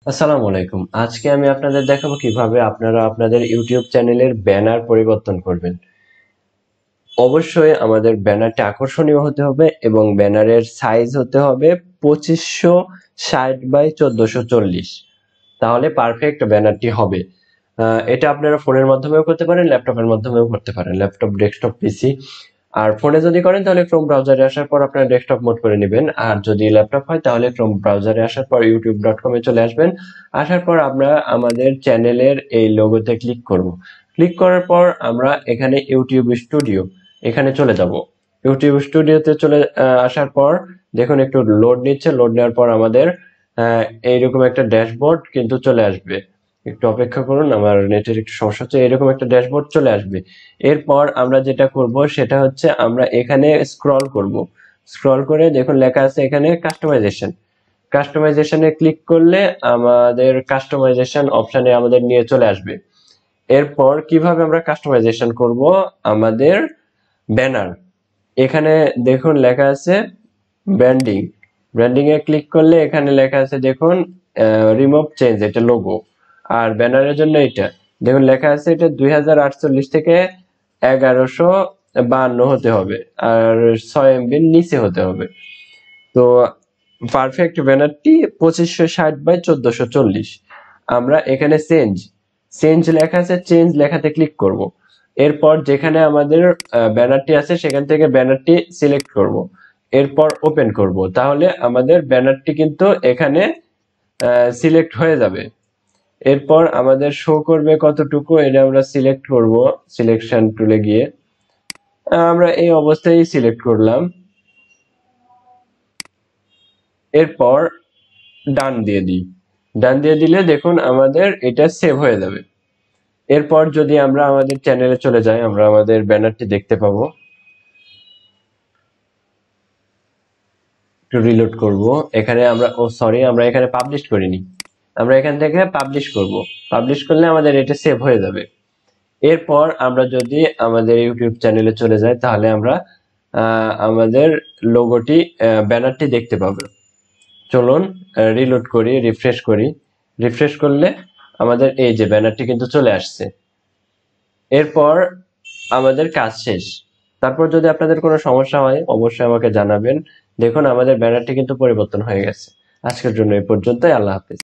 আসসালামু আলাইকুম। আজকে আমি আপনাদের দেখাবো কিভাবে আপনারা আপনাদের ইউটিউব চ্যানেলের ব্যানার পরিবর্তন করবেন। অবশ্যই আমাদের ব্যানারটা আকর্ষণীয় হতে হবে এবং ব্যানারের সাইজ হতে হবে 2560 বাই 1440। তাহলে পারফেক্ট ব্যানারটি হবে। এটা আপনারা ফোনের মাধ্যমেও করতে পারেন, ল্যাপটপের মাধ্যমেও করতে পারেন, ল্যাপটপ, ডেস্কটপ, পিসি। আর ফোনে যদি করেন তাহলে ক্রোম ব্রাউজারে আসার পর আপনারা ডেস্কটপ মোড করে নেবেন, আর যদি ল্যাপটপ হয় তাহলে ক্রোম ব্রাউজারে আসার পর youtube.com এ চলে আসবেন। আসার পর আমরা আমাদের চ্যানেলের এই লোগোতে ক্লিক করব। ক্লিক করার পর আমরা এখানে ইউটিউব স্টুডিও এখানে চলে যাব। ইউটিউব স্টুডিওতে চলে আসার পর দেখুন একটু লোড নিচ্ছে। লোড নেওয়ার পর আমাদের এইরকম একটা ড্যাশবোর্ড কিন্তু চলে আসবে। একটু অপেক্ষা করুন, আমার নেটের একটু সমস্যা হচ্ছে। এরকম একটা ড্যাশবোর্ড চলে আসবে। এরপর আমরা যেটা করব সেটা হচ্ছে আমরা এখানে স্ক্রল করব। স্ক্রল করে দেখুন লেখা আছে এখানে কাস্টমাইজেশন। কাস্টমাইজেশনে ক্লিক করলে আমাদের কাস্টমাইজেশন অপশনে আমাদের নিয়ে চলে আসবে। এরপর কিভাবে আমরা কাস্টমাইজেশন করব আমাদের ব্যানার, এখানে দেখুন লেখা আছে ব্র্যান্ডিং। ব্র্যান্ডিং এ ক্লিক করলে এখানে লেখা আছে দেখুন রিমুভ চেঞ্জ, এটা লোগো। আর ব্যানারের জন্য এটা দেখুন লেখা আছে এটা 2048 থেকে 1152 হতে হবে, আর 6 MB নিচে হতে হবে। তো পারফেক্ট ব্যানারটি 2560 বাই 1440। আমরা এখানে চেঞ্জ চেঞ্জ লেখা আছে, চেঞ্জ লেখাতে ক্লিক করব। এরপর যেখানে আমাদের ব্যানারটি আছে সেখান থেকে ব্যানারটি সিলেক্ট করব। এরপর ওপেন করব, তাহলে আমাদের ব্যানারটি কিন্তু এখানে সিলেক্ট হয়ে যাবে। এরপর আমাদের শো করবে কতটুকু, এটা আমরা সিলেক্ট করব। সিলেকশন টুলে গিয়ে আমরা এই অবস্থায় সিলেক্ট করলাম। এরপর ডান দিয়ে দিই। ডান দিয়ে দিলে দেখুন আমাদের এটা সেভ হয়ে যাবে। এরপর যদি আমরা আমাদের চ্যানেলে চলে যাই, আমরা আমাদের ব্যানারটি দেখতে পাবো। একটু রিলোড করব। এখানে আমরা আমরা এখানে পাবলিশ করিনি, আমরা এখান থেকে পাবলিশ করব। পাবলিশ করলে আমাদের এটা সেভ হয়ে যাবে। এরপর আমরা যদি আমাদের ইউটিউব চ্যানেলে চলে যাই তাহলে আমরা আমাদের লোগোটি, ব্যানারটি দেখতে পাবো। চলুন রিলোড করি, রিফ্রেশ করি। রিফ্রেশ করলে আমাদের এই যে ব্যানারটি কিন্তু চলে আসছে। এরপর আমাদের কাজ শেষ। তারপর যদি আপনাদের কোনো সমস্যা হয় অবশ্যই আমাকে জানাবেন। দেখুন আমাদের ব্যানারটি কিন্তু পরিবর্তন হয়ে গেছে। আজকের জন্য এই পর্যন্তই। আল্লাহ হাফেজ।